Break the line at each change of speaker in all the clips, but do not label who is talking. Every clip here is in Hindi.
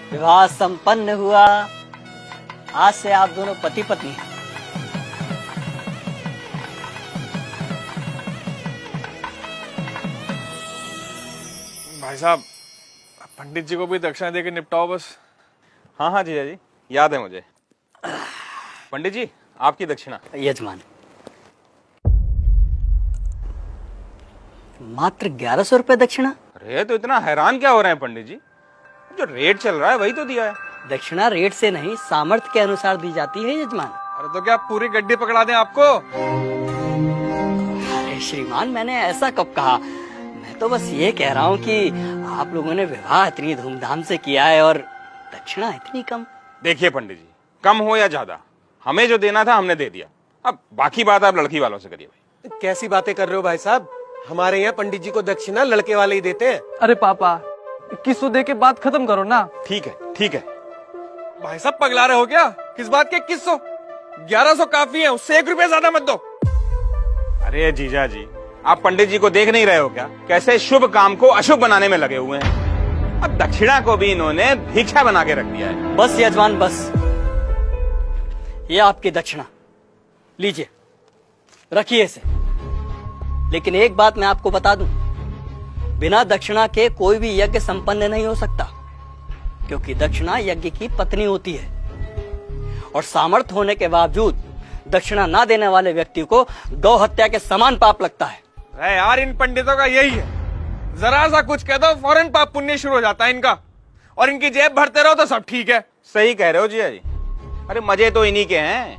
विवाह संपन्न हुआ। आज से आप दोनों पति पत्नी हैं।
भाई साहब, पंडित जी को भी दक्षिणा देके निपटाओ बस।
हाँ हाँ जीजा जी, याद है मुझे। पंडित जी, आपकी दक्षिणा।
यजमान, मात्र 1100 रुपए दक्षिणा।
अरे तो इतना हैरान क्या हो रहे हैं पंडित जी? जो रेट चल रहा है वही तो दिया है।
दक्षिणा रेट से नहीं, सामर्थ्य के अनुसार दी जाती है यजमान।
अरे तो क्या पूरी गड्डी पकड़ा दें आपको?
अरे श्रीमान, मैंने ऐसा कब कहा? मैं तो बस ये कह रहा हूँ कि आप लोगों ने विवाह इतनी धूमधाम से किया है और दक्षिणा इतनी कम।
देखिए पंडित जी, कम हो या ज्यादा, हमें जो देना था हमने दे दिया। अब बाकी बात आप लड़की वालों से करिए भाई।
कैसी बातें कर रहे हो भाई साहब? हमारे यहाँ पंडित जी को दक्षिणा लड़के वाले ही देते हैं।
अरे पापा, 2100 दे के बात खत्म करो ना।
ठीक है ठीक है।
भाई साहब पगला रहे हो क्या? किस बात के 2100? 1100 काफी है, उससे 1 रुपया ज्यादा मत दो।
अरे जीजा जी, आप पंडित जी को देख नहीं रहे हो क्या? कैसे शुभ काम को अशुभ बनाने में लगे हुए हैं। अब दक्षिणा को भी इन्होंने भिक्षा बना के रख दिया है।
बस यजमान बस, ये आपकी दक्षिणा लीजिए, रखिए इसे। लेकिन एक बात मैं आपको बता दूं, बिना दक्षिणा के कोई भी यज्ञ संपन्न नहीं हो सकता, क्योंकि दक्षिणा यज्ञ की पत्नी होती है और सामर्थ्य होने के बावजूद दक्षिणा ना देने वाले व्यक्ति को गौ हत्या के समान पाप लगता है।
अरे यार, इन पंडितों का यही है, जरा सा कुछ कह दो फौरन पाप पुण्य शुरू हो जाता है इनका, और इनकी जेब भरते रहो तो सब ठीक है।
सही कह रहे हो जीजा जी। अरे मजे तो इन्हीं के हैं,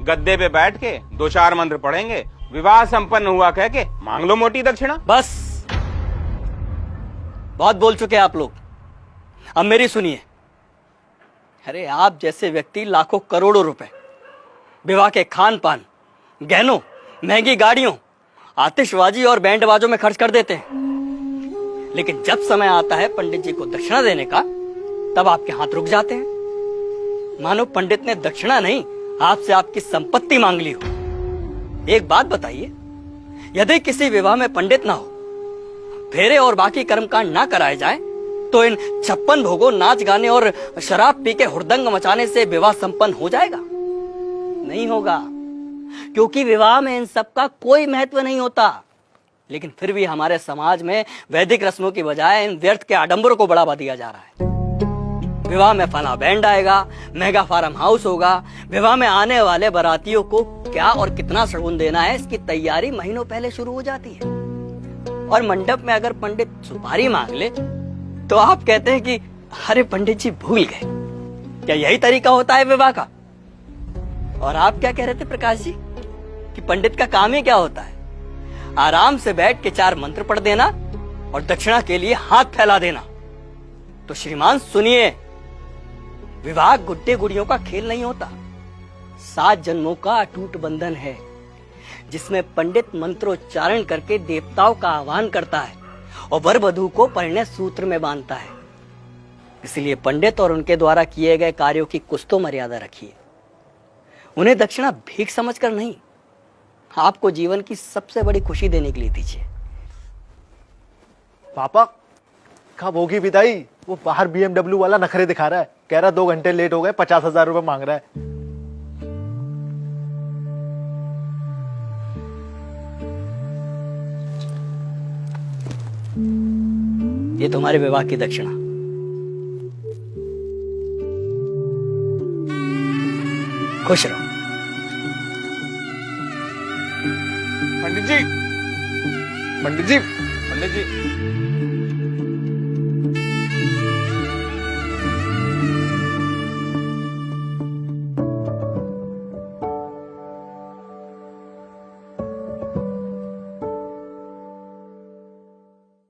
गद्दे पे बैठ के 2-4 मंत्र पढ़ेंगे, विवाह संपन्न हुआ कह के मांग लो मोटी दक्षिणा।
बस, बहुत बोल चुके आप लोग, अब मेरी सुनिए। अरे आप जैसे व्यक्ति लाखों करोड़ों रुपए विवाह के खान पान, गहनों, महंगी गाड़ियों, आतिशबाजी और बैंड बाजों में खर्च कर देते हैं, लेकिन जब समय आता है पंडित जी को दक्षिणा देने का, तब आपके हाथ रुक जाते हैं, मानो पंडित ने दक्षिणा नहीं आपसे आपकी संपत्ति मांग ली हो। एक बात बताइए, यदि किसी विवाह में पंडित ना हो, फेरे और बाकी कर्मकांड ना कराए जाए, तो इन 56 भोगों, नाच गाने और शराब पी के हुड़दंग मचाने से विवाह संपन्न हो जाएगा? नहीं होगा, क्योंकि विवाह में इन सब का कोई महत्व नहीं होता। लेकिन फिर भी हमारे समाज में वैदिक रस्मों की बजाय इन व्यर्थ के आडंबरों को बढ़ावा दिया जा रहा है। विवाह में फला बैंड आएगा, मेगा फार्म हाउस होगा, विवाह में आने वाले बारातियों को क्या और कितना शगुन देना है, इसकी तैयारी महीनों पहले शुरू हो जाती है। और मंडप में अगर पंडित सुपारी मांग ले तो आप कहते हैं कि अरे पंडित जी भूल गए। क्या यही तरीका होता है विवाह का? और आप क्या कह रहे थे प्रकाश जी कि पंडित का काम ही क्या होता है? आराम से बैठ के 4 मंत्र पढ़ देना और दक्षिणा के लिए हाथ फैला देना। तो श्रीमान सुनिए, विवाह गुड्डे गुड़ियों का खेल नहीं होता, 7 जन्मों का अटूट बंधन है, जिसमें पंडित मंत्रोच्चारण करके देवताओं का आह्वान करता है और वर वधू को परिणय सूत्र में बांधता है। इसलिए पंडित और उनके द्वारा किए गए कार्यों की कुछ तो मर्यादा रखिए। उन्हें दक्षिणा भीख समझकर नहीं, आपको जीवन की सबसे बड़ी खुशी देने के लिए दीजिए।
पापा, कब होगी विदाई? वो बाहर BMW वाला नखरे दिखा रहा है, कह रहा 2 घंटे लेट हो गए, 50,000 रुपए मांग रहा है।
ये तुम्हारे विवाह की दक्षिणा। खुश रहो।
पंडित जी, पंडित जी,
पंडित जी